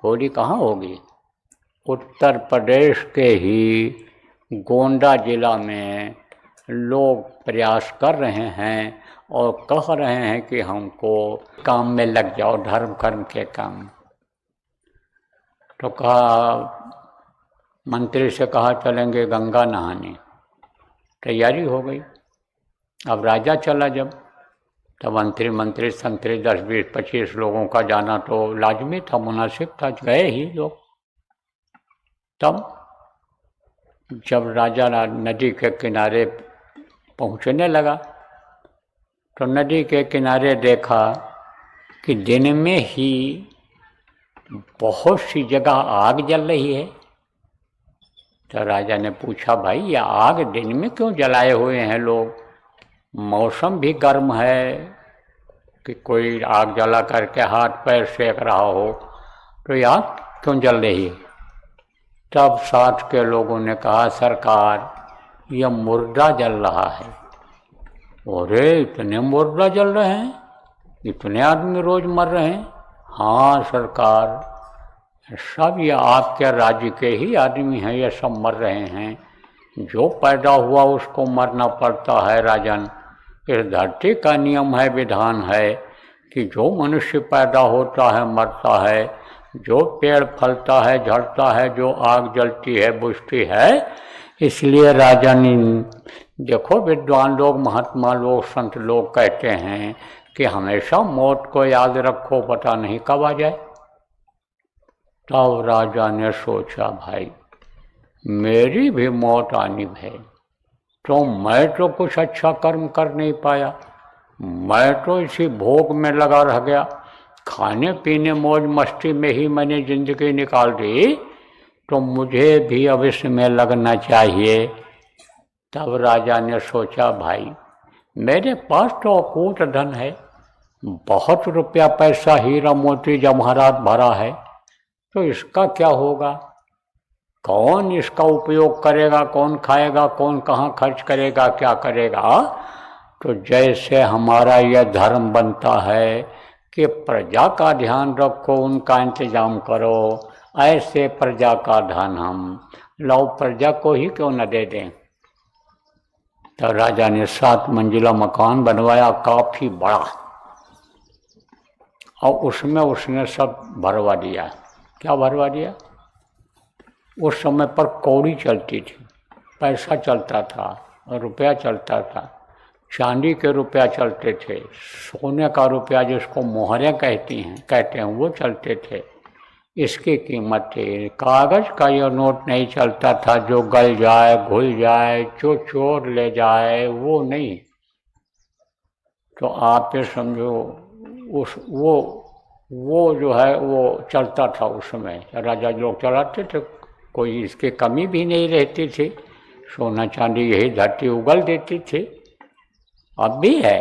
होली कहाँ होगी? उत्तर प्रदेश के ही गोंडा जिला में लोग प्रयास कर रहे हैं और कह रहे हैं कि हमको काम में लग जाओ, धर्म कर्म के काम। तो कहा, मंत्री से कहा चलेंगे गंगा नहाने। तैयारी हो गई। अब राजा चला जब, तो मंत्री संतरी 10 20 25 लोगों का जाना तो लाजमी था, मुनासिब था, गए ही लोग। तब जब राजा नदी के किनारे पहुंचने लगा तो नदी के किनारे देखा कि दिन में ही बहुत सी जगह आग जल रही है। तो राजा ने पूछा, भाई ये आग दिन में क्यों जलाए हुए हैं लोग? मौसम भी गर्म है कि कोई आग जला करके हाथ पैर सेक रहा हो, तो ये आग क्यों जल रही है? तब साथ के लोगों ने कहा, सरकार यह मुर्दा जल रहा है। अरे इतने मुर्दा जल रहे हैं, इतने आदमी रोज मर रहे हैं? हाँ सरकार, सब ये आपके राज्य के ही आदमी हैं, ये सब मर रहे हैं। जो पैदा हुआ उसको मरना पड़ता है राजन। इस धरती का नियम है, विधान है कि जो मनुष्य पैदा होता है मरता है, जो पेड़ फलता है झड़ता है, जो आग जलती है बुझती है। इसलिए राजन, देखो विद्वान लोग, महात्मा लोग, संत लोग कहते हैं कि हमेशा मौत को याद रखो, पता नहीं कब आ जाए। तब राजा ने सोचा, भाई मेरी भी मौत आनी है, तो मैं तो कुछ अच्छा कर्म कर नहीं पाया, मैं तो इसी भोग में लगा रह गया, खाने पीने मौज मस्ती में ही मैंने जिंदगी निकाल दी, तो मुझे भी अब इसमें लगना चाहिए। तब राजा ने सोचा, भाई मेरे पास तो अकूत धन है, बहुत रुपया पैसा हीरा मोती जवाहरात भरा है, तो इसका क्या होगा? कौन इसका उपयोग करेगा, कौन खाएगा, कौन कहाँ खर्च करेगा, क्या करेगा? तो जैसे हमारा यह धर्म बनता है कि प्रजा का ध्यान रखो, उनका इंतजाम करो, ऐसे प्रजा का धन हम लाओ, प्रजा को ही क्यों न दे दें। तो राजा ने 7 मंजिला मकान बनवाया, काफी बड़ा, और उसमें उसने सब भरवा दिया। क्या भरवा दिया? उस समय पर कौड़ी चलती थी, पैसा चलता था, रुपया चलता था, चांदी के रुपया चलते थे, सोने का रुपया जिसको मोहरें कहते हैं वो चलते थे। इसकी कीमत थी। कागज का यह नोट नहीं चलता था जो गल जाए, घुल जाए, जो चोर ले जाए, वो नहीं। तो आप ये समझो, उस वो जो है वो चलता था उस समय, राजा लोग चलाते थे, कोई इसकी कमी भी नहीं रहती थी। सोना चांदी यही धरती उगल देती थी, अब भी है,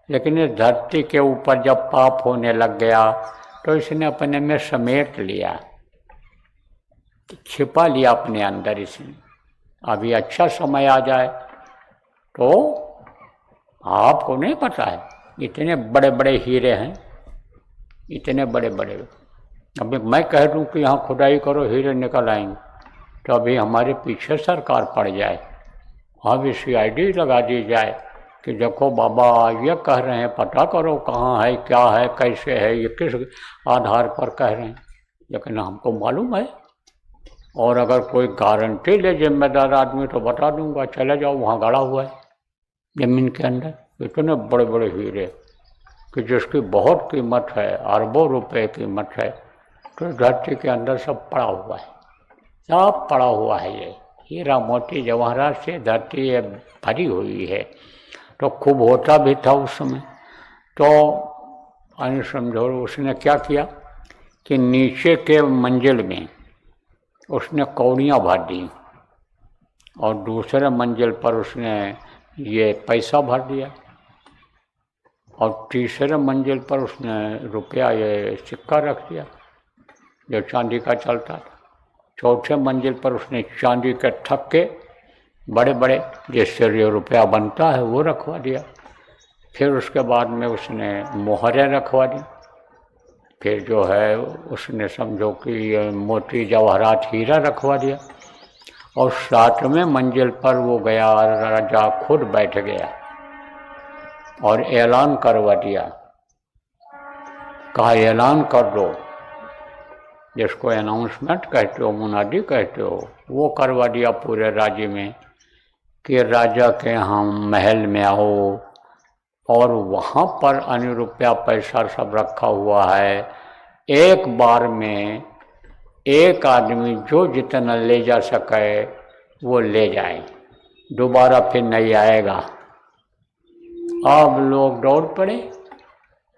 लेकिन इस धरती के ऊपर जब पाप होने लग गया तो इसने अपने में समेट लिया, छिपा लिया अपने अंदर इसने। अभी अच्छा समय आ जाए तो आपको नहीं पता है, इतने बड़े बड़े हीरे हैं, इतने बड़े बड़े। अभी मैं कह दूं कि यहाँ खुदाई करो हीरे निकल आएंगे, तो अभी हमारे पीछे सरकार पड़ जाए, अब CID लगा दी जाए कि देखो बाबा ये कह रहे हैं, पता करो कहाँ है, क्या है, कैसे है, ये किस आधार पर कह रहे हैं। लेकिन हमको मालूम है, और अगर कोई गारंटी ले जिम्मेदार आदमी तो बता दूंगा, चले जाओ वहाँ गड़ा हुआ है जमीन के अंदर, इतने बड़े बड़े हीरे कि जिसकी बहुत कीमत है, अरबों रुपए कीमत है। तो धरती के अंदर सब पड़ा हुआ है, सब पड़ा हुआ है, ये हीरा मोती जवाहरात से धरती ये भरी हुई है। तो खूब होता भी था उस समय। तो अन्य समझो उसने क्या किया कि नीचे के मंजिल में उसने कौड़ियाँ भर दी, और दूसरे मंजिल पर उसने ये पैसा भर दिया, और तीसरे मंजिल पर उसने रुपया ये सिक्का रख दिया जो चांदी का चलता था। चौथे मंजिल पर उसने चांदी के थक्के बड़े बड़े जिससे ये रुपया बनता है वो रखवा दिया। फिर उसके बाद में उसने मोहरें रखवा दी। फिर जो है उसने समझो कि मोती जवाहरात हीरा रखवा दिया और 7वें मंजिल पर वो गया, राजा खुद बैठ गया और ऐलान करवा दिया। कहा ऐलान कर दो, जिसको अनाउंसमेंट कहते हो, मुनादी कहते हो, वो करवा दिया पूरे राज्य में कि राजा के यहाँ महल में आओ और वहाँ पर अन्य रुपया पैसा सब रखा हुआ है। एक बार में एक आदमी जो जितना ले जा सके वो ले जाए, दोबारा फिर नहीं आएगा। अब लोग दौड़ पड़े,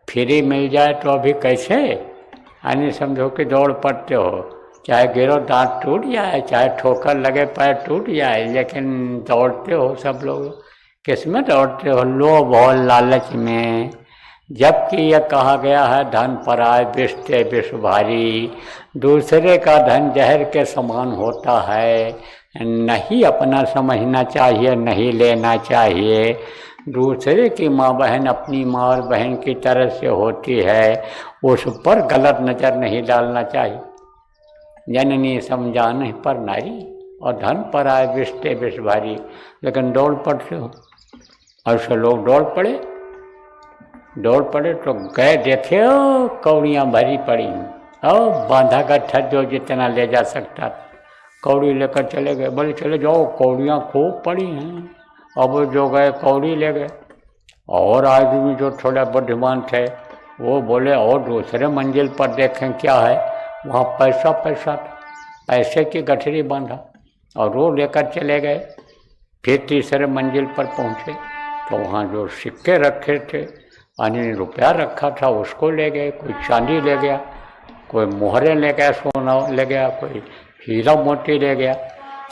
फ्री मिल जाए तो अभी कैसे, यानी समझो कि दौड़ पड़ते हो, चाहे गिरो दांत टूट जाए, चाहे ठोकर लगे पैर टूट जाए, लेकिन दौड़ते हो सब लोग। किस में दौड़ते हो? लोभ और लालच में। जबकि यह कहा गया है धन पराय बिस्ते विष भारी, दूसरे का धन जहर के समान होता है, नहीं अपना समझना चाहिए, नहीं लेना चाहिए। दूसरे की माँ बहन अपनी माँ और बहन की तरह से होती है, उस पर गलत नज़र नहीं डालना चाहिए। जननी समझाने पर नारी और धन पर आए बिस्ते विष भारी, लेकिन दौड़ पड़ते हो। ऐसे लोग दौड़ पड़े तो गए देखे ओ कौड़ियाँ भरी पड़ी, ओ बांधा गट्ठा जो जितना ले जा सकता कौड़ी लेकर चले गए। बोले चले जाओ, कौड़ियाँ खूब पड़ी हैं। अब जो गए कौड़ी ले गए, और आदमी जो थोड़ा बुद्धिमान थे वो बोले और दूसरे मंजिल पर देखें क्या है, वहाँ पैसा था, पैसे की गठरी बांधा और वो लेकर चले गए। फिर तीसरे मंजिल पर पहुँचे तो वहाँ जो सिक्के रखे थे, यानी रुपया रखा था, उसको ले गए। कोई चांदी ले गया, कोई मोहरे ले गया, सोना ले गया, कोई हीरा मोती ले गया।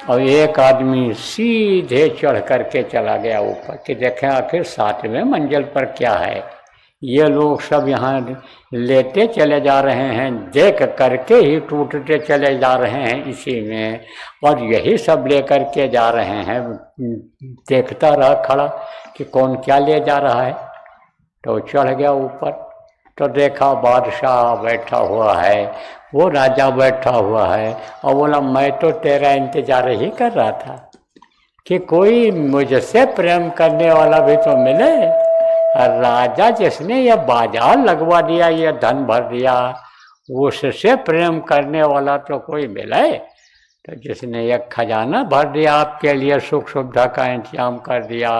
और एक आदमी सीधे चढ़ करके चला गया ऊपर कि देखें आखिर 7वें मंजिल पर क्या है। ये लोग सब यहाँ लेते चले जा रहे हैं, देख करके ही टूटते चले जा रहे हैं इसी में, और यही सब लेकर के जा रहे हैं। देखता रहा खड़ा कि कौन क्या ले जा रहा है। तो चढ़ गया ऊपर तो देखा बादशाह बैठा हुआ है, वो राजा बैठा हुआ है, और बोला मैं तो तेरा इंतजार ही कर रहा था कि कोई मुझसे प्रेम करने वाला भी तो मिले। राजा जिसने यह बाजार लगवा दिया, यह धन भर दिया, उससे प्रेम करने वाला तो कोई मिले। तो जिसने यह खजाना भर दिया, आपके लिए सुख सुविधा का इंतजाम कर दिया,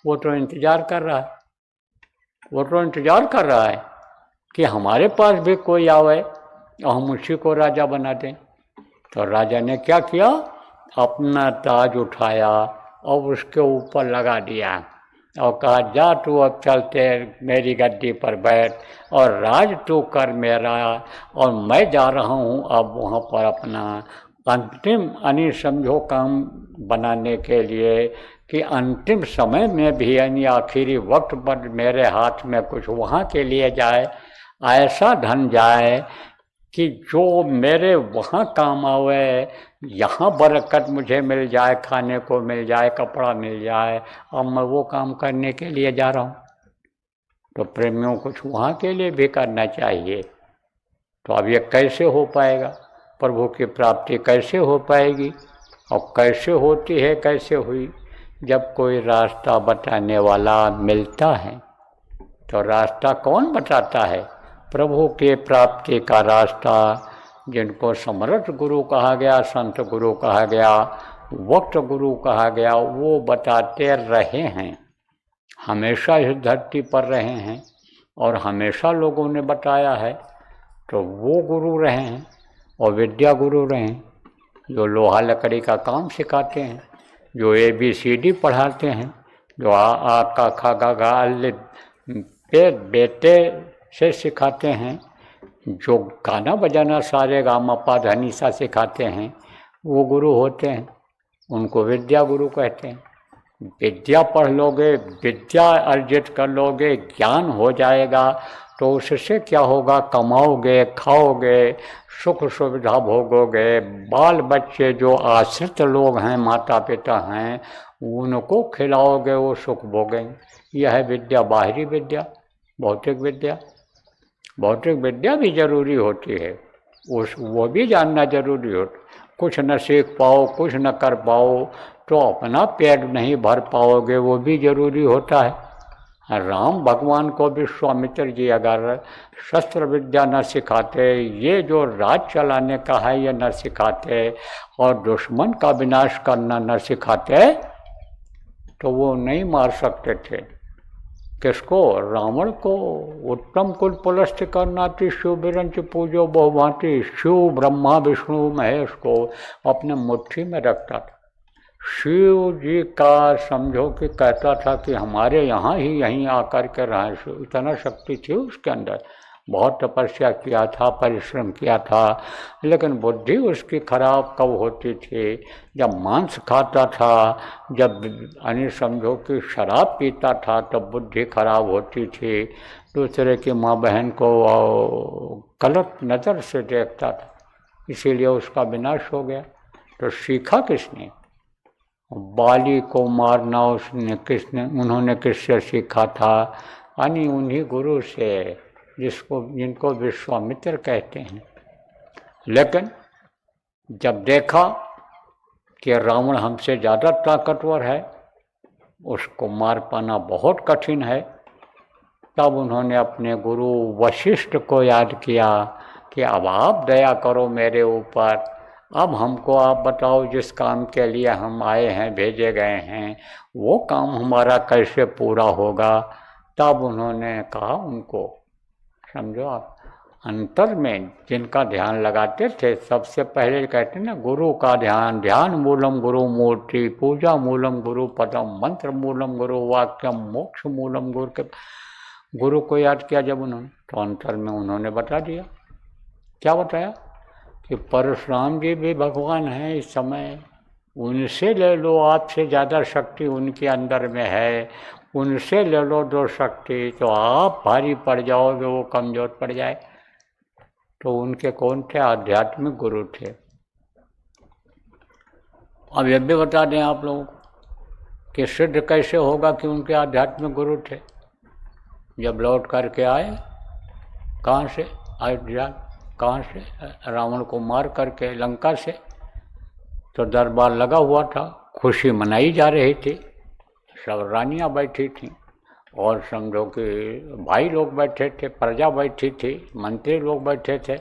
वो तो इंतजार कर रहा है, वो तो इंतजार कर रहा है कि हमारे पास भी कोई आवे और हम उसी को राजा बना दें। तो राजा ने क्या किया, अपना ताज उठाया और उसके ऊपर लगा दिया और कहा जा तू अब चलते मेरी गद्दी पर बैठ और राज तू कर मेरा, और मैं जा रहा हूँ अब वहाँ पर अपना अंतिम यानी समझो काम बनाने के लिए कि अंतिम समय में भी यानी आखिरी वक्त पर मेरे हाथ में कुछ वहाँ के लिए जाए, ऐसा धन जाए कि जो मेरे वहाँ काम आवे, यहाँ बरकत मुझे मिल जाए, खाने को मिल जाए, कपड़ा मिल जाए, अब मैं वो काम करने के लिए जा रहा हूँ। तो प्रेमियों कुछ वहाँ के लिए भी करना चाहिए। तो अब ये कैसे हो पाएगा, प्रभु की प्राप्ति कैसे हो पाएगी, और कैसे होती है, कैसे हुई, जब कोई रास्ता बताने वाला मिलता है। तो रास्ता कौन बताता है? प्रभु के प्राप्ति का रास्ता, जिनको समर्थ गुरु कहा गया, संत गुरु कहा गया, वक्त गुरु कहा गया, वो बताते रहे हैं, हमेशा इस धरती पर रहे हैं और हमेशा लोगों ने बताया है। तो वो गुरु रहे हैं और विद्या गुरु रहे हैं, जो लोहा लकड़ी का काम सिखाते हैं, जो ABCD पढ़ाते हैं, जो आ का खा गा गा पे बेटे से सिखाते हैं, जो गाना बजाना सारे गामा पा धनी सा सिखाते हैं, वो गुरु होते हैं, उनको विद्या गुरु कहते हैं। विद्या पढ़ लोगे, विद्या अर्जित कर लोगे, ज्ञान हो जाएगा, तो उससे क्या होगा, कमाओगे, खाओगे, सुख सुविधा भोगोगे, बाल बच्चे जो आश्रित लोग हैं, माता पिता हैं, उनको खिलाओगे, वो सुख भोगेंगे। यह है विद्या, बाहरी विद्या, भौतिक विद्या। भौतिक विद्या भी जरूरी होती है, वो भी जानना जरूरी होता। कुछ न सीख पाओ, कुछ न कर पाओ तो अपना पेट नहीं भर पाओगे, वो भी जरूरी होता है। राम भगवान को भी विश्वामित्र जी अगर शस्त्र विद्या न सिखाते, ये जो राज चलाने का है ये न सिखाते, और दुश्मन का विनाश करना न सिखाते, तो वो नहीं मार सकते थे। किसको? रावण को। उत्तम कुल पुलस्त करनाति शिव बिरंच पूजो बहुभांति, शिव ब्रह्मा विष्णु महेश को अपने मुट्ठी में रखता था। शिव जी का समझो कि कहता था कि हमारे यहाँ ही यहीं आकर के रहा। इतना शक्ति थी उसके अंदर, बहुत तपस्या किया था, परिश्रम किया था, लेकिन बुद्धि उसकी खराब कब होती थी? जब मांस खाता था, जब यानी समझो कि शराब पीता था, तब बुद्धि खराब होती थी। दूसरे की माँ बहन को गलत नज़र से देखता था, इसीलिए उसका विनाश हो गया। तो सीखा किसने? बाली को मारना उन्होंने किससे सीखा था? यानी उन्हीं गुरु से, जिनको विश्वामित्र कहते हैं। लेकिन जब देखा कि रावण हमसे ज़्यादा ताकतवर है, उसको मार पाना बहुत कठिन है, तब उन्होंने अपने गुरु वशिष्ठ को याद किया कि अब आप दया करो मेरे ऊपर, अब हमको आप बताओ जिस काम के लिए हम आए हैं, भेजे गए हैं, वो काम हमारा कैसे पूरा होगा। तब उन्होंने कहा उनको, समझो आप, अंतर में जिनका ध्यान लगाते थे, सबसे पहले कहते ना गुरु का ध्यान, ध्यान मूलम गुरु मूर्ति, पूजा मूलम गुरु पदम, मंत्र मूलम गुरु वाक्यम, मोक्ष मूलम गुरु के। गुरु को याद किया जब उन्होंने, तो अंतर में उन्होंने बता दिया। क्या बताया? कि परशुराम जी भी भगवान हैं इस समय, उनसे ले लो, आपसे ज़्यादा शक्ति उनके अंदर में है, उनसे ले लो दो शक्ति, तो आप भारी पड़ जाओगे, वो कमज़ोर पड़ जाए। तो उनके कौन थे? आध्यात्मिक गुरु थे। अब यह भी बता दें आप लोगों को कि सिद्ध कैसे होगा कि उनके आध्यात्मिक गुरु थे। जब लौट करके आए, कहाँ से? अयोध्या। कहाँ से? रावण को मार करके लंका से। तो दरबार लगा हुआ था, खुशी मनाई जा रही थी, सब रानियाँ बैठी थीं, और समझो कि भाई लोग बैठे थे, प्रजा बैठी थी, मंत्री लोग बैठे थे।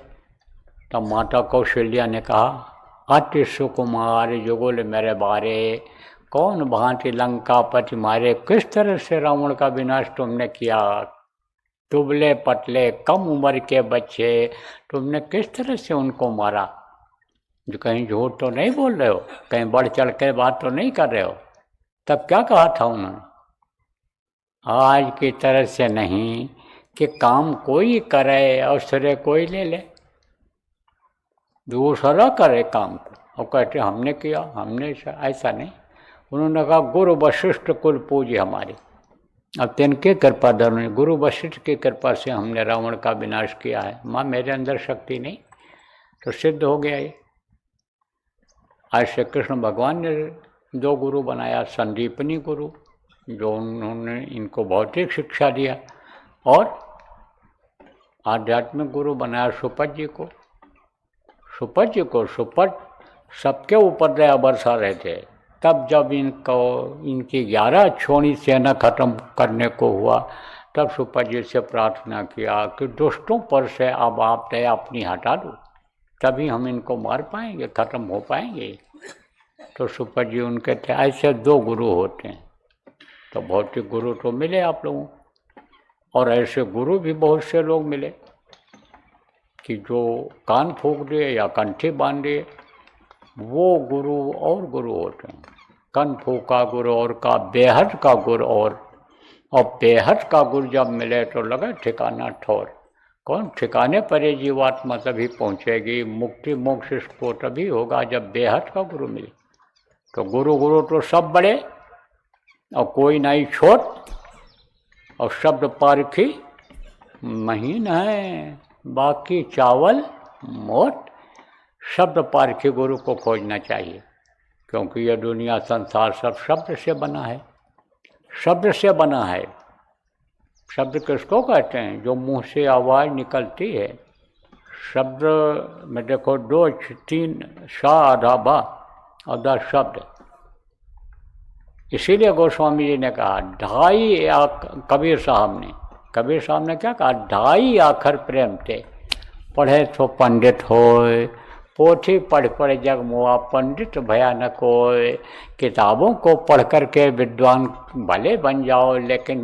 तब माता कौशल्या ने कहा, अति सुकुमार युगल मेरे बारे, कौन भांति लंका पति मारे। किस तरह से रावण का विनाश तुमने किया? दुबले पतले कम उम्र के बच्चे, तुमने किस तरह से उनको मारा? जो कहीं झूठ तो नहीं बोल रहे हो, कहीं बढ़ चढ़ के बात तो नहीं कर रहे हो? तब क्या कहा था उन्होंने? आज की तरह से नहीं कि काम कोई करे और श्रेय कोई ले ले, दूसरा करे काम को और कहते हमने किया, हमने, ऐसा नहीं। उन्होंने कहा गुरु वशिष्ठ कुल पूज्य हमारे। अब तिनके कृपा धर्म, गुरु वशिष्ठ की कृपा से हमने रावण का विनाश किया है। माँ मेरे अंदर शक्ति नहीं, तो सिद्ध हो गया ये। आज श्री कृष्ण भगवान ने दो गुरु बनाया, संदीपनी गुरु जो उन्होंने इनको भौतिक शिक्षा दिया, और आध्यात्मिक गुरु बनाया सुपत जी को। सुपत जी को, सुपत सबके ऊपर दया बरसा रहे थे। तब जब इनकी 11 छोड़ी सेना खत्म करने को हुआ, तब सुपत जी से प्रार्थना किया कि दुष्टों पर से अब आप दया अपनी हटा दो, तभी हम इनको मार पाएंगे, खत्म हो पाएंगे। तो सुपत जी उनके थे। ऐसे दो गुरु होते हैं। तो भौतिक गुरु तो मिले आप लोगों, और ऐसे गुरु भी बहुत से लोग मिले कि जो कान फूंक दिए या कंठी बांध दिए, वो गुरु और गुरु होते हैं। कन फूका गुरु और का बेहद का गुरु, और बेहद का गुरु जब मिले तो लगा ठिकाना ठौर। कौन ठिकाने पर ये जीवात्मा तभी पहुँचेगी, मुक्ति मोक्ष को तभी होगा जब बेहद का गुरु मिले। तो गुरु तो सब बड़े और कोई नहीं छोट, और शब्द पारखी महीन है, बाकी चावल मोट। शब्द पारखी गुरु को खोजना चाहिए, क्योंकि यह दुनिया संसार सब शब्द से बना है, शब्द से बना है। शब्द किसको कहते हैं? जो मुंह से आवाज़ निकलती है। शब्द में देखो 2 3 सा आधा बा और 10 शब्द। इसीलिए गोस्वामी जी ने कहा कबीर साहब ने क्या कहा? 2.5 आखर प्रेम थे। पढ़े तो पंडित होए, पोथी पढ़ पढ़ जग मुआ, पंडित भयानक होए। किताबों को पढ़ कर के विद्वान भले बन जाओ, लेकिन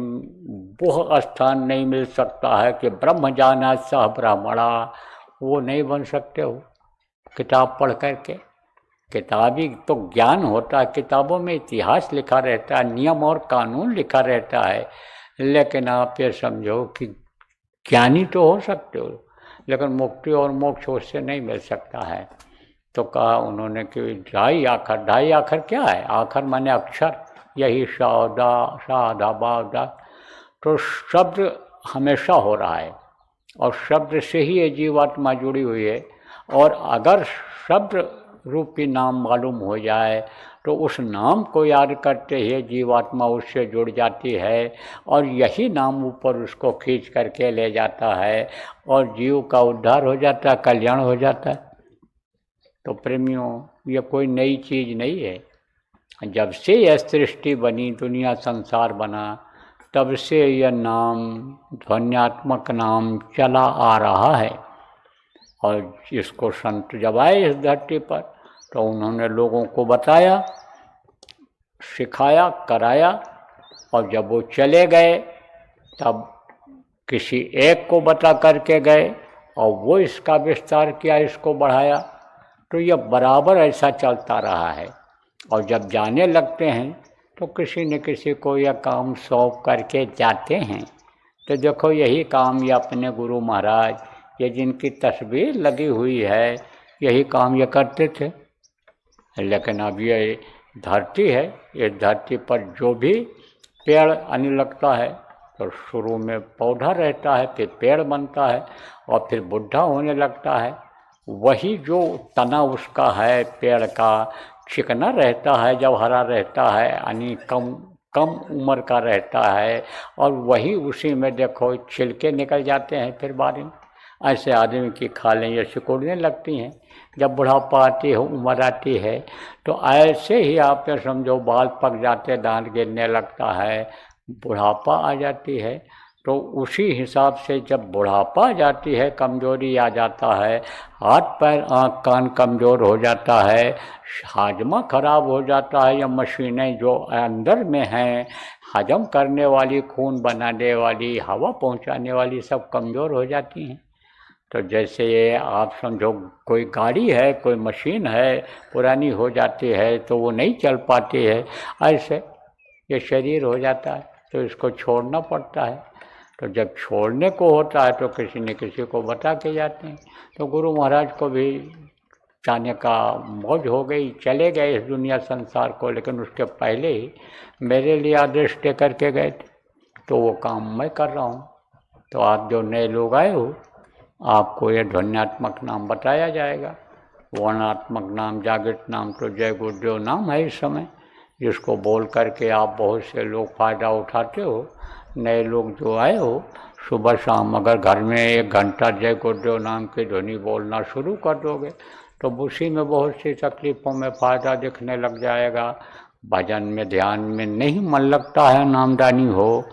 वह स्थान नहीं मिल सकता है कि ब्रह्म जाना सह ब्राह्मणा। वो नहीं बन सकते हो किताब पढ़ कर के। किताबी तो ज्ञान होता है, किताबों में इतिहास लिखा रहता है, नियम और कानून लिखा रहता है, लेकिन आप ये समझो कि ज्ञानी तो हो सकते हो, लेकिन मुक्ति और मोक्ष उससे नहीं मिल सकता है। तो कहा उन्होंने कि 2.5 आखर क्या है? आखर माने अक्षर, यही शादा बादा। तो शब्द हमेशा हो रहा है और शब्द से ही ये जीवात्मा जुड़ी हुई है। और अगर शब्द रूपी नाम मालूम हो जाए तो उस नाम को याद करते ही जीवात्मा उससे जुड़ जाती है और यही नाम ऊपर उसको खींच करके ले जाता है और जीव का उद्धार हो जाता है, कल्याण हो जाता है। तो प्रेमियों, ये कोई नई चीज़ नहीं है। जब से यह सृष्टि बनी, दुनिया संसार बना, तब से यह नाम, ध्वन्यात्मक नाम चला आ रहा है। और इसको संत जब आए इस धरती पर तो उन्होंने लोगों को बताया, सिखाया, कराया। और जब वो चले गए तब किसी एक को बता करके गए और वो इसका विस्तार किया, इसको बढ़ाया। तो यह बराबर ऐसा चलता रहा है। और जब जाने लगते हैं तो किसी न किसी को यह काम सौंप करके जाते हैं। तो देखो यही काम ये अपने गुरु महाराज, ये जिनकी तस्वीर लगी हुई है, यही काम ये करते थे। लेकिन अब ये धरती है, इस धरती पर जो भी पेड़ आने लगता है तो शुरू में पौधा रहता है, फिर पेड़ बनता है और फिर बुढ़ा होने लगता है। वही जो तना उसका है पेड़ का, चिकना रहता है, जब हरा रहता है, यानी कम उम्र का रहता है, और वही उसी में देखो छिलके निकल जाते हैं फिर बाद में। ऐसे आदमी की खालें ये सिकुड़ने लगती हैं। जब बुढ़ापा आती है, उम्र आती है, तो ऐसे ही आप ये समझो बाल पक जाते, दांत गिरने लगता है, बुढ़ापा आ जाती है। तो उसी हिसाब से जब बुढ़ापा आ जाती है, कमजोरी आ जाता है, हाथ पैर आँख कान कमज़ोर हो जाता है, हाजमा खराब हो जाता है, या मशीनें जो अंदर में हैं हजम करने वाली, खून बनाने वाली, हवा पहुंचाने वाली, सब कमज़ोर हो जाती हैं। तो जैसे ये आप समझो कोई गाड़ी है, कोई मशीन है, पुरानी हो जाती है तो वो नहीं चल पाती है, ऐसे ये शरीर हो जाता है तो इसको छोड़ना पड़ता है। तो जब छोड़ने को होता है तो किसी न किसी को बता के जाते हैं। तो गुरु महाराज को भी जाने का मौज हो गई, चले गए इस दुनिया संसार को, लेकिन उसके पहले ही मेरे लिए आदेश दे करके गए थे। तो वो काम मैं कर रहा हूँ। तो आप जो नए लोग आए हो, आपको ये ध्वन्यात्मक नाम बताया जाएगा। वर्णात्मक नाम, जागृत नाम तो जय गुरुदेव नाम है इस समय, जिसको बोल करके आप बहुत से लोग फ़ायदा उठाते हो। नए लोग जो आए हो, सुबह शाम अगर घर में 1 घंटा जय गुरुदेव नाम की ध्वनि बोलना शुरू कर दोगे तो उसी में बहुत सी तकलीफ़ों में फ़ायदा दिखने लग जाएगा। भजन में, ध्यान में नहीं मन लगता है, नामदानी हो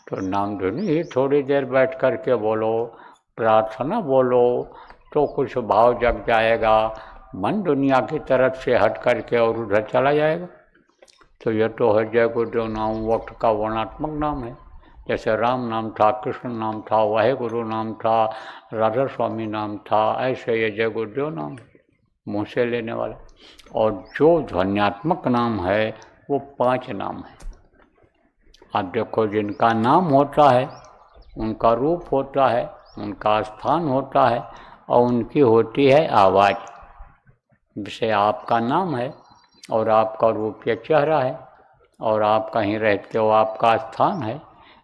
तो नाम ध्वनि ही थोड़ी देर बैठ कर के बोलो, प्रार्थना बोलो, तो कुछ भाव जग जाएगा, मन दुनिया की तरफ से हट करके और उधर चला जाएगा। तो यह तो है जय गुरुदेव नाम, वक्त का वर्णात्मक नाम है। जैसे राम नाम था, कृष्ण नाम था, वाहेगुरु नाम था, राधा स्वामी नाम था, ऐसे ये जय गुरुदेव नाम मुँह से लेने वाला। और जो ध्वन्यात्मक नाम है वो 5 नाम है। आप देखो, जिनका नाम होता है उनका रूप होता है, उनका स्थान होता है और उनकी होती है आवाज़। जैसे आपका नाम है और आपका रूप या चेहरा है और आप कहीं रहते हो, आपका स्थान है।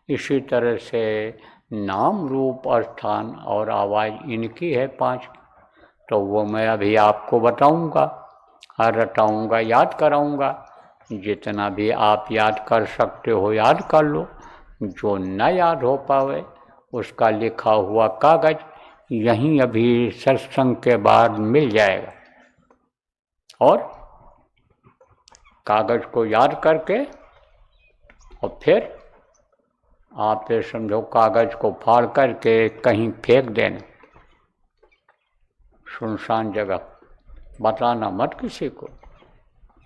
इसी तरह से नाम, रूप और स्थान और आवाज़ इनकी है 5। तो वो मैं अभी आपको बताऊंगा, रटाऊंगा, याद कराऊंगा। जितना भी आप याद कर सकते हो याद कर लो, जो न याद हो पावे उसका लिखा हुआ कागज यहीं अभी सत्संग के बाद मिल जाएगा, और कागज को याद करके और फिर आप ये समझो कागज को फाड़ करके कहीं फेंक देना, सुनसान जगह, बताना मत किसी को,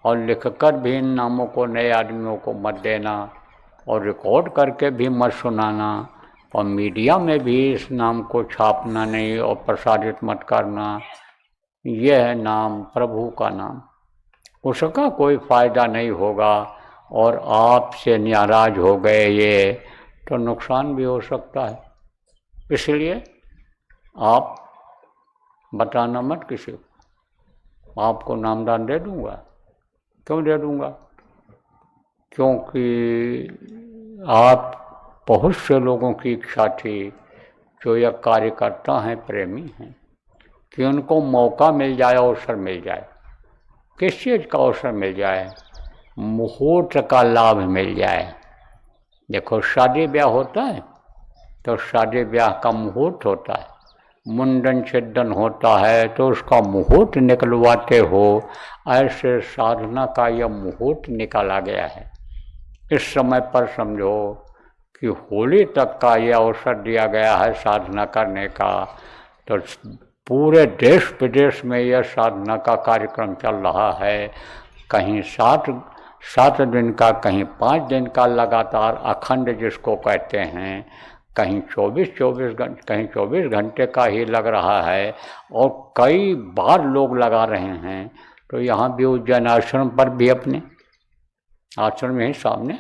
और लिखकर भी इन नामों को नए आदमियों को मत देना, और रिकॉर्ड करके भी मत सुनाना, और मीडिया में भी इस नाम को छापना नहीं और प्रसारित मत करना। यह है नाम प्रभु का नाम, उसका कोई फायदा नहीं होगा, और आपसे नाराज हो गए ये तो नुकसान भी हो सकता है। इसलिए आप बताना मत किसी को। आपको नामदान दे दूंगा, क्यों दे दूंगा? क्योंकि आप बहुत से लोगों की इच्छा थी जो यह कार्यकर्ता हैं, प्रेमी हैं, कि उनको मौका मिल जाए, अवसर मिल जाए। किस चीज़ का अवसर मिल जाए? मुहूर्त का लाभ मिल जाए। देखो शादी ब्याह होता है तो शादी ब्याह का मुहूर्त होता है, मुंडन छिद्दन होता है तो उसका मुहूर्त निकलवाते हो, ऐसे साधना का यह मुहूर्त निकाला गया है। इस समय पर समझो कि होली तक का यह अवसर दिया गया है साधना करने का, तो पूरे देश विदेश में यह साधना का कार्यक्रम चल रहा है। कहीं 7 दिन का, कहीं 5 दिन का लगातार अखंड जिसको कहते हैं, कहीं 24 घंटे का ही लग रहा है, और कई बार लोग लगा रहे हैं। तो यहाँ भी उज्जैन आश्रम पर भी, अपने आश्रम में ही सामने,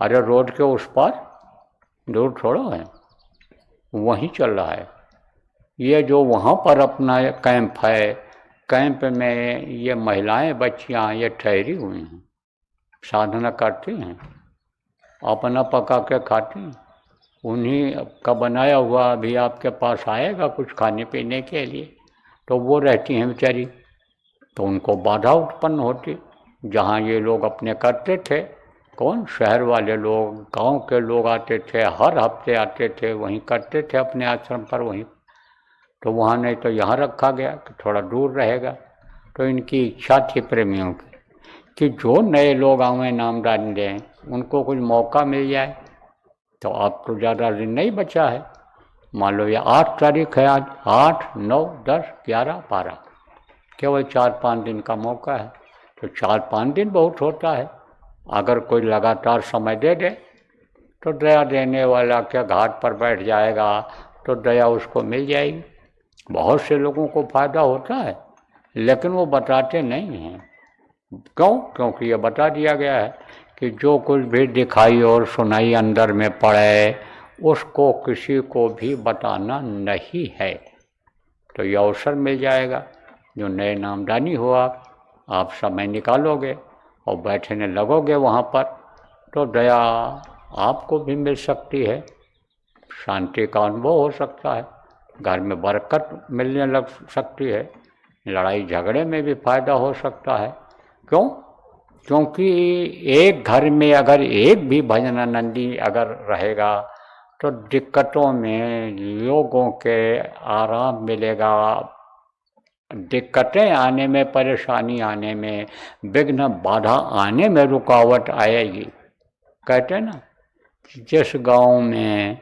अरे रोड के उस पार, दूर थोड़ा है, वहीं चल रहा है। ये जो वहाँ पर अपना कैंप है, कैंप में ये महिलाएं बच्चियाँ ये ठहरी हुई हैं, साधना करती हैं, अपना पका के खाती हैं। उन्हीं का बनाया हुआ अभी आपके पास आएगा कुछ खाने पीने के लिए, तो वो रहती हैं बेचारी, तो उनको बाधा उत्पन्न होती। जहाँ ये लोग अपने करते थे, कौन शहर वाले लोग, गांव के लोग आते थे, हर हफ्ते आते थे, वहीं करते थे अपने आश्रम पर वहीं, तो वहाँ नहीं तो यहाँ रखा गया कि थोड़ा दूर रहेगा। तो इनकी इच्छा थी प्रेमियों की कि जो नए लोग आवें नामदान दें, उनको कुछ मौका मिल जाए। तो अब तो ज़्यादा दिन नहीं बचा है, मान लो ये 8 तारीख है आज, 8, 9, 10, 11, 12, केवल 4-5 दिन का मौका है। तो 4-5 दिन बहुत होता है। अगर कोई लगातार समय दे दे तो दया देने वाला क्या घाट पर बैठ जाएगा तो दया उसको मिल जाएगी। बहुत से लोगों को फायदा होता है, लेकिन वो बताते नहीं हैं। क्यों? क्योंकि ये बता दिया गया है कि जो कुछ भी दिखाई और सुनाई अंदर में पड़े, उसको किसी को भी बताना नहीं है। तो ये अवसर मिल जाएगा, जो नए नामदानी हो आप समय निकालोगे और बैठने लगोगे वहाँ पर, तो दया आपको भी मिल सकती है, शांति का अनुभव हो सकता है, घर में बरकत मिलने लग सकती है, लड़ाई झगड़े में भी फायदा हो सकता है। क्यों? क्योंकि एक घर में अगर एक भी भजनानंदी अगर रहेगा तो दिक्कतों में लोगों के आराम मिलेगा, दिक्कतें आने में, परेशानी आने में, विघ्न बाधा आने में रुकावट आएगी। कहते हैं ना, जिस गांव में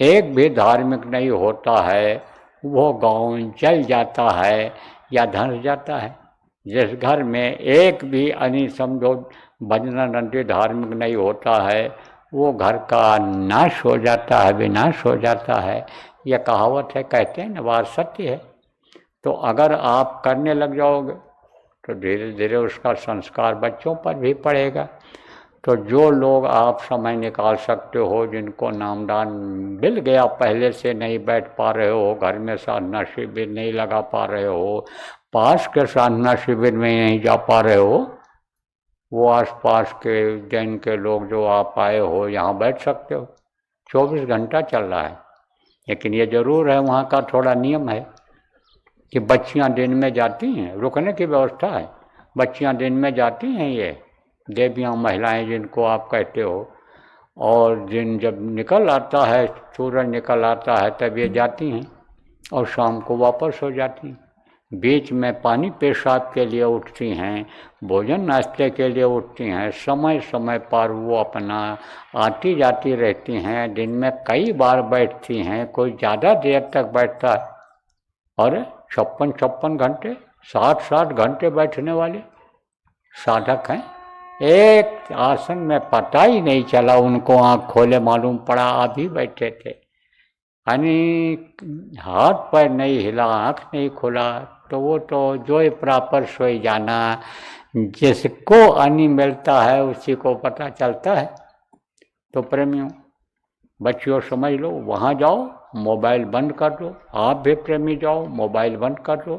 एक भी धार्मिक नहीं होता है वो गांव जल जाता है या धंस जाता है। जिस घर में एक भी अनी समझो भजनानंदी धार्मिक नहीं होता है, वो घर का नाश हो जाता है, विनाश हो जाता है। यह कहावत है, कहते हैं ना, बात सत्य है। तो अगर आप करने लग जाओगे तो धीरे धीरे उसका संस्कार बच्चों पर भी पड़ेगा। तो जो लोग आप समय निकाल सकते हो, जिनको नामदान मिल गया, पहले से नहीं बैठ पा रहे हो, घर में साधना शिविर नहीं लगा पा रहे हो, पास के साधना शिविर में नहीं जा पा रहे हो, वो आसपास के उज्जैन के लोग जो आप आए हो यहाँ बैठ सकते हो। 24 घंटा चल रहा है। लेकिन ये जरूर है, वहाँ का थोड़ा नियम है कि बच्चियाँ दिन में जाती हैं, रुकने की व्यवस्था है, बच्चियाँ दिन में जाती हैं, ये देवियाँ महिलाएं जिनको आप कहते हो, और दिन जब निकल आता है, सूरज निकल आता है, तब ये जाती हैं और शाम को वापस हो जाती हैं। बीच में पानी पेशाब के लिए उठती हैं, भोजन नाश्ते के लिए उठती हैं, समय समय पर वो अपना आती जाती रहती हैं। दिन में कई बार बैठती हैं, कोई ज़्यादा देर तक बैठता है, और 56 घंटे 60 घंटे बैठने वाले साधक हैं। एक आसन में पता ही नहीं चला उनको, आँख खोले मालूम पड़ा अभी बैठे थे। यानी हाथ पैर नहीं हिला, आँख नहीं खुला, तो वो तो जोय प्रापर सोई जाना। जिसको अनि मिलता है उसी को पता चलता है। तो प्रेमियों, बच्चियों समझ लो, वहाँ जाओ मोबाइल बंद कर दो। आप भी प्रेमी जाओ, मोबाइल बंद कर दो।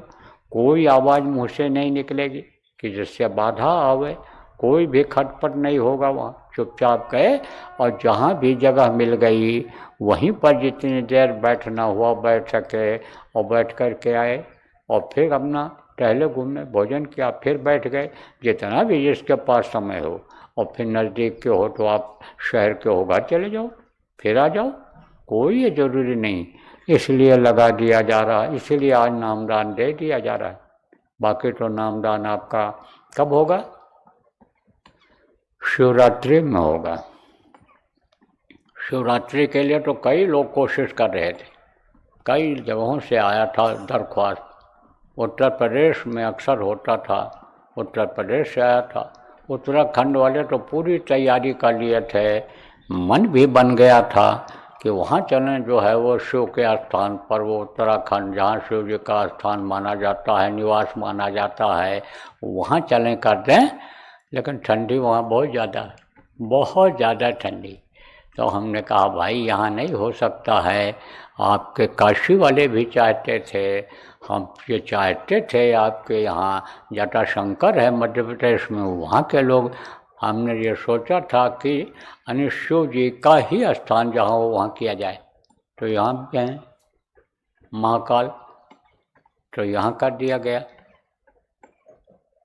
कोई आवाज़ मुँह से नहीं निकलेगी कि जिससे बाधा आवे, कोई भी खटपट नहीं होगा। वहाँ चुपचाप गए और जहाँ भी जगह मिल गई वहीं पर जितनी देर बैठना हुआ बैठ सके, और बैठ कर के आए और फिर अपना टहले घूमने, भोजन किया, फिर बैठ गए। जितना भी जिसके पास समय हो, और फिर नज़दीक के हो तो आप शहर के हो घर चले जाओ, फिर आ जाओ, कोई ये ज़रूरी नहीं। इसलिए लगा दिया जा रहा है, इसलिए आज नामदान दे दिया जा रहा है। बाकी तो नामदान आपका कब होगा? शिवरात्रि में होगा। शिवरात्रि के लिए तो कई लोग कोशिश कर रहे थे, कई जगहों से आया था दरख्वास्त। उत्तर प्रदेश में अक्सर होता था, उत्तर प्रदेश से आया था। उत्तराखंड वाले तो पूरी तैयारी कर लिए थे, मन भी बन गया था कि वहाँ चलें, जो है वो शिव के स्थान पर, वो उत्तराखंड जहाँ शिव जी का स्थान माना जाता है, निवास माना जाता है, वहाँ चलें कर दें। लेकिन ठंडी वहाँ बहुत ज़्यादा ठंडी। तो हमने कहा भाई यहाँ नहीं हो सकता है। आपके काशी वाले भी चाहते थे, हम ये चाहते थे आपके यहाँ जटाशंकर है मध्य प्रदेश में, वहाँ के लोग। हमने ये सोचा था कि शिव जी का ही स्थान जहाँ हो वहाँ किया जाए। तो यहाँ भी हैं महाकाल, तो यहाँ कर दिया गया।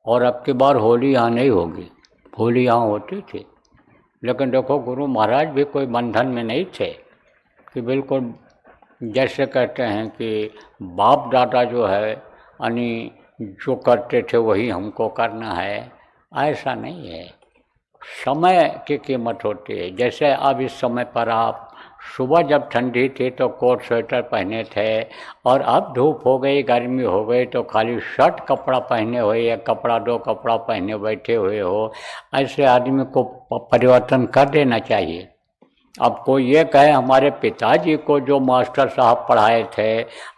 और अब की बार होली यहाँ नहीं होगी, होली यहाँ होती थी। लेकिन देखो, गुरु महाराज भी कोई बंधन में नहीं थे कि बिल्कुल जैसे कहते हैं कि बाप दादा जो है यानी जो करते थे वही हमको करना है, ऐसा नहीं है। समय की कीमत होती है। जैसे अब इस समय पर आप सुबह जब ठंडी थी तो कोट स्वेटर पहने थे, और अब धूप हो गई, गर्मी हो गई तो खाली शर्ट कपड़ा पहने हुए या कपड़ा दो कपड़ा पहने बैठे हुए हो। ऐसे आदमी को परिवर्तन कर देना चाहिए। अब कोई ये कहे हमारे पिताजी को जो मास्टर साहब पढ़ाए थे,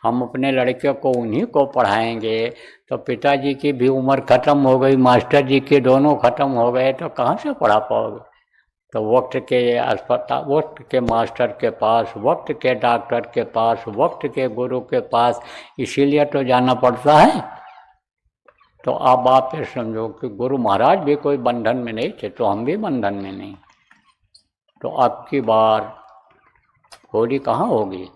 हम अपने लड़के को उन्हीं को पढ़ाएंगे, तो पिताजी की भी उम्र ख़त्म हो गई, मास्टर जी के दोनों ख़त्म हो गए, तो कहाँ से पढ़ा पाओगे? तो वक्त के अस्पताल, वक्त के मास्टर के पास, वक्त के डॉक्टर के पास, वक्त के गुरु के पास, इसीलिए तो जाना पड़ता है। तो अब आप ये समझो कि गुरु महाराज भी कोई बंधन में नहीं थे, तो हम भी बंधन में नहीं। तो अब की बार होली कहाँ होगी?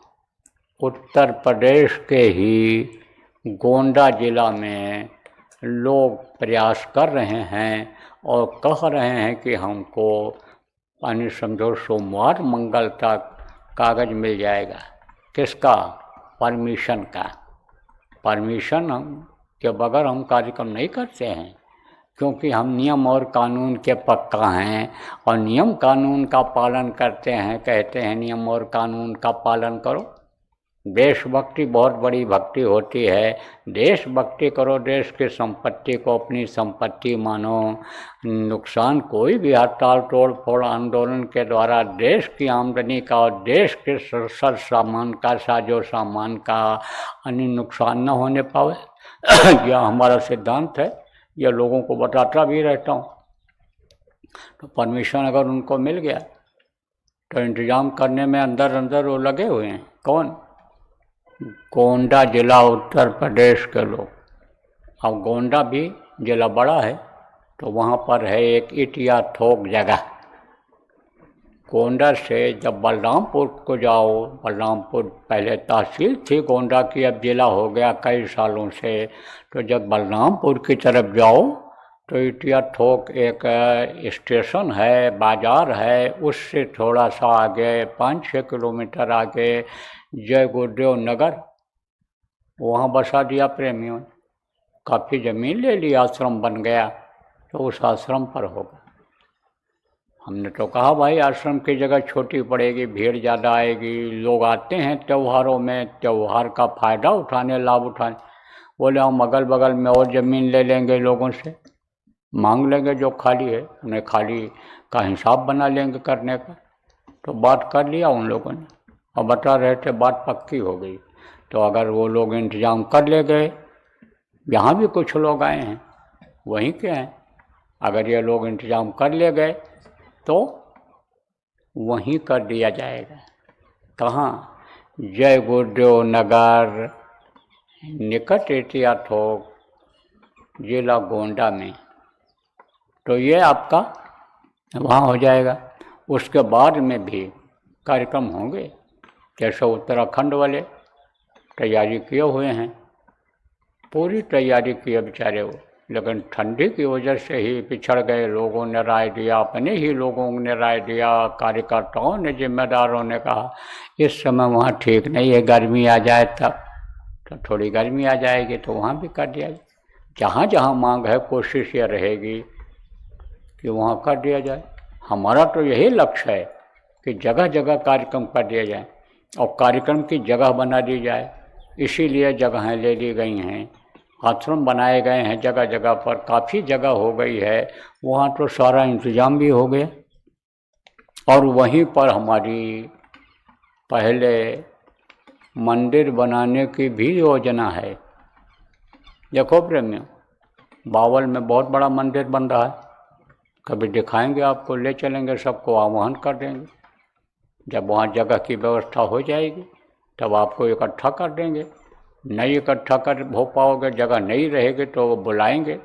उत्तर प्रदेश के ही गोंडा जिला में लोग प्रयास कर रहे हैं और कह रहे हैं कि हमको यानी समझो सोमवार मंगल तक कागज़ मिल जाएगा। किसका? परमिशन का। परमिशन के बगैर हम कार्यक्रम नहीं करते हैं, क्योंकि हम नियम और कानून के पक्का हैं और नियम कानून का पालन करते हैं। कहते हैं नियम और कानून का पालन करो। देशभक्ति बहुत बड़ी भक्ति होती है। देशभक्ति करो, देश की संपत्ति को अपनी संपत्ति मानो। नुकसान कोई भी हड़ताल तोड़ फोड़ आंदोलन के द्वारा देश की आमदनी का और देश के सर सामान का, साजो सामान का अन्य नुकसान न होने पावे, यह हमारा सिद्धांत है। यह लोगों को बताता भी रहता हूँ। तो परमिशन अगर उनको मिल गया तो इंतज़ाम करने में अंदर अंदर वो लगे हुए हैं। कौन? गोंडा जिला, उत्तर प्रदेश के लोग। अब गोंडा भी जिला बड़ा है, तो वहाँ पर है एक इटिया थोक जगह। गोंडा से जब बलरामपुर को जाओ, बलरामपुर पहले तहसील थी गोंडा की, अब जिला हो गया कई सालों से। तो जब बलरामपुर की तरफ जाओ तो इटिया थोक एक स्टेशन है, बाजार है, उससे थोड़ा सा आगे 5-6 किलोमीटर आगे जय गुरुदेव नगर, वहाँ बसा दिया प्रेमियों ने। काफ़ी ज़मीन ले ली, आश्रम बन गया, तो उस आश्रम पर होगा। हमने तो कहा भाई आश्रम की जगह छोटी पड़ेगी, भीड़ ज़्यादा आएगी, लोग आते हैं त्योहारों में, त्यौहार का फ़ायदा उठाने, लाभ उठाने। बोले हम अगल बगल में और ज़मीन ले लेंगे, लोगों से मांग लेंगे जो खाली है, उन्हें खाली का हिसाब बना लेंगे करने का। तो बात कर लिया उन लोगों ने, और बता रहे थे बात पक्की हो गई। तो अगर वो लोग इंतज़ाम कर ले गए, यहाँ भी कुछ लोग आए हैं वहीं के हैं, अगर ये लोग इंतज़ाम कर ले गए तो वहीं कर दिया जाएगा। कहाँ? जय गुरुदेव नगर, निकट एटिया थोक, जिला गोंडा में। तो ये आपका वहाँ हो जाएगा। उसके बाद में भी कार्यक्रम होंगे, जैसे उत्तराखंड वाले तैयारी किए हुए हैं, पूरी तैयारी की है बेचारे वो, लेकिन ठंडी की वजह से ही पिछड़ गए। लोगों ने राय दिया, अपने ही लोगों ने राय दिया, कार्यकर्ताओं ने, जिम्मेदारों ने कहा इस समय वहाँ ठीक नहीं है, गर्मी आ जाए तब, तो थोड़ी गर्मी आ जाएगी तो वहाँ भी कर दिया जाए। जहाँ जहाँ मांग है कोशिश ये रहेगी कि वहाँ कर दिया जाए। हमारा तो यही लक्ष्य है कि जगह जगह कार्यक्रम कर दिया जाए और कार्यक्रम की जगह बना दी जाए। इसीलिए जगहें ले ली गई हैं, आश्रम बनाए गए हैं जगह जगह पर, काफ़ी जगह हो गई है, वहाँ तो सारा इंतज़ाम भी हो गया। और वहीं पर हमारी पहले मंदिर बनाने की भी योजना है। देखो प्रेमियों, बावल में बहुत बड़ा मंदिर बन रहा है, कभी दिखाएंगे आपको, ले चलेंगे, सबको आह्वान कर देंगे। जब वहाँ जगह की व्यवस्था हो जाएगी तब आपको इकट्ठा कर देंगे। नहीं इकट्ठा कर हो पाओगे, जगह नहीं रहेगी तो बुलाएंगे।